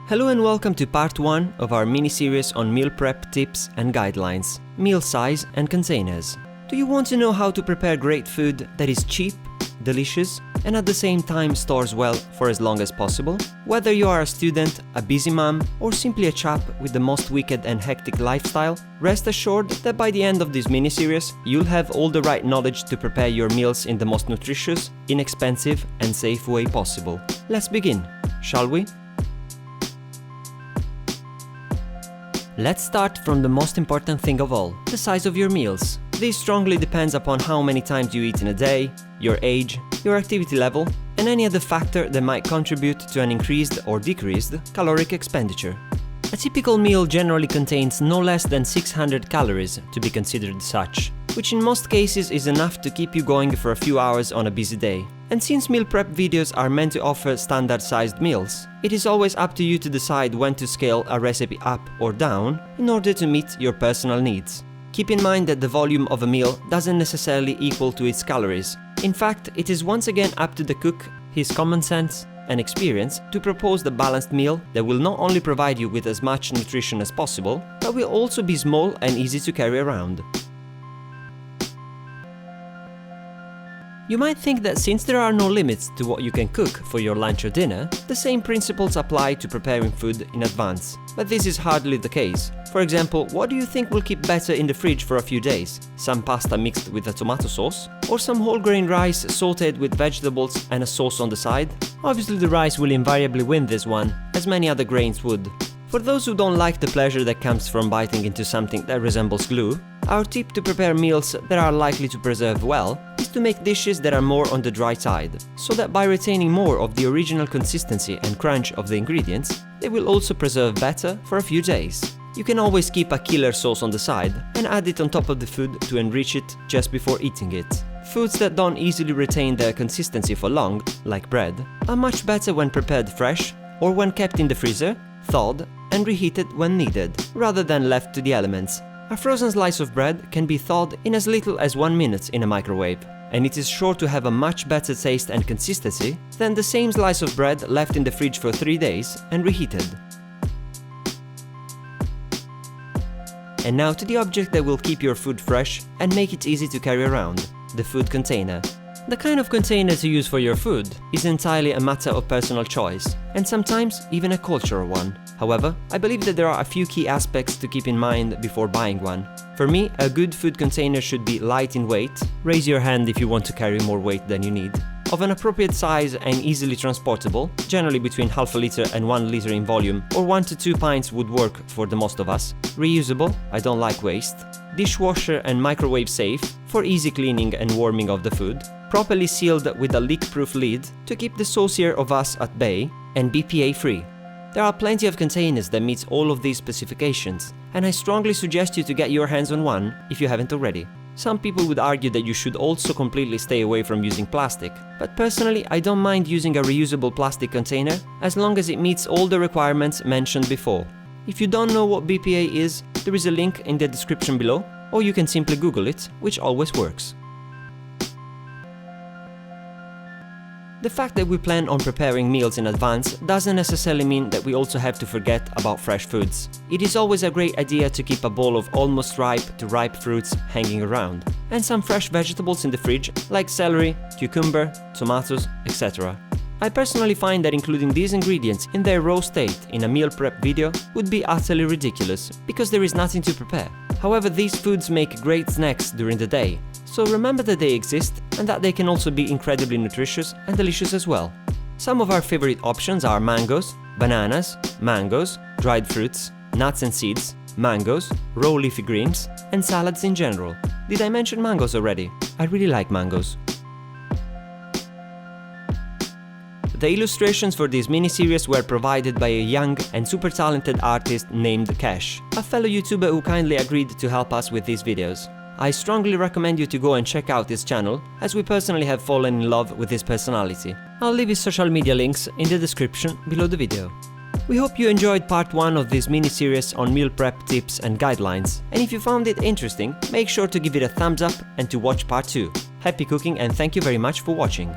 Hello and welcome to part 1 of our mini-series on meal prep tips and guidelines, meal size and containers. Do you want to know how to prepare great food that is cheap, delicious, and at the same time stores well for as long as possible? Whether you are a student, a busy mom, or simply a chap with the most wicked and hectic lifestyle, rest assured that by the end of this mini-series, you'll have all the right knowledge to prepare your meals in the most nutritious, inexpensive, and safe way possible. Let's begin, shall we? Let's start from the most important thing of all, the size of your meals. This strongly depends upon how many times you eat in a day, your age, your activity level, and any other factor that might contribute to an increased or decreased caloric expenditure. A typical meal generally contains no less than 600 calories to be considered such, which in most cases is enough to keep you going for a few hours on a busy day. And since meal prep videos are meant to offer standard-sized meals, it is always up to you to decide when to scale a recipe up or down in order to meet your personal needs. Keep in mind that the volume of a meal doesn't necessarily equal to its calories. In fact, it is once again up to the cook, his common sense and experience to propose the balanced meal that will not only provide you with as much nutrition as possible, but will also be small and easy to carry around. You might think that since there are no limits to what you can cook for your lunch or dinner, the same principles apply to preparing food in advance. But this is hardly the case. For example, what do you think will keep better in the fridge for a few days? Some pasta mixed with a tomato sauce? Or some whole grain rice sautéed with vegetables and a sauce on the side? Obviously the rice will invariably win this one, as many other grains would. For those who don't like the pleasure that comes from biting into something that resembles glue, our tip to prepare meals that are likely to preserve well is to make dishes that are more on the dry side, so that by retaining more of the original consistency and crunch of the ingredients, they will also preserve better for a few days. You can always keep a killer sauce on the side and add it on top of the food to enrich it just before eating it. Foods that don't easily retain their consistency for long, like bread, are much better when prepared fresh or when kept in the freezer, thawed and reheated when needed, rather than left to the elements. A frozen slice of bread can be thawed in as little as 1 minute in a microwave, and it is sure to have a much better taste and consistency than the same slice of bread left in the fridge for 3 days and reheated. And now to the object that will keep your food fresh and make it easy to carry around, the food container. The kind of container to use for your food is entirely a matter of personal choice, and sometimes even a cultural one. However, I believe that there are a few key aspects to keep in mind before buying one. For me, a good food container should be light in weight, raise your hand if you want to carry more weight than you need, of an appropriate size and easily transportable, generally between half a liter and 1 liter in volume, or 1 to 2 pints would work for the most of us, reusable, I don't like waste, dishwasher and microwave safe for easy cleaning and warming of the food, properly sealed with a leak-proof lid to keep the saucier of us at bay, and BPA-free. There are plenty of containers that meet all of these specifications, and I strongly suggest you to get your hands on one if you haven't already. Some people would argue that you should also completely stay away from using plastic, but personally I don't mind using a reusable plastic container as long as it meets all the requirements mentioned before. If you don't know what BPA is, there is a link in the description below, or you can simply Google it, which always works. The fact that we plan on preparing meals in advance doesn't necessarily mean that we also have to forget about fresh foods. It is always a great idea to keep a bowl of almost ripe to ripe fruits hanging around, and some fresh vegetables in the fridge like celery, cucumber, tomatoes, etc. I personally find that including these ingredients in their raw state in a meal prep video would be utterly ridiculous, because there is nothing to prepare. However, these foods make great snacks during the day, so remember that they exist and that they can also be incredibly nutritious and delicious as well. Some of our favorite options are mangoes, bananas, mangoes, dried fruits, nuts and seeds, mangoes, raw leafy greens, and salads in general. Did I mention mangoes already? I really like mangoes. The illustrations for this mini-series were provided by a young and super talented artist named Kesh, a fellow YouTuber who kindly agreed to help us with these videos. I strongly recommend you to go and check out his channel, as we personally have fallen in love with his personality. I'll leave his social media links in the description below the video. We hope you enjoyed part 1 of this mini-series on meal prep tips and guidelines, and if you found it interesting, make sure to give it a thumbs up and to watch part 2. Happy cooking and thank you very much for watching!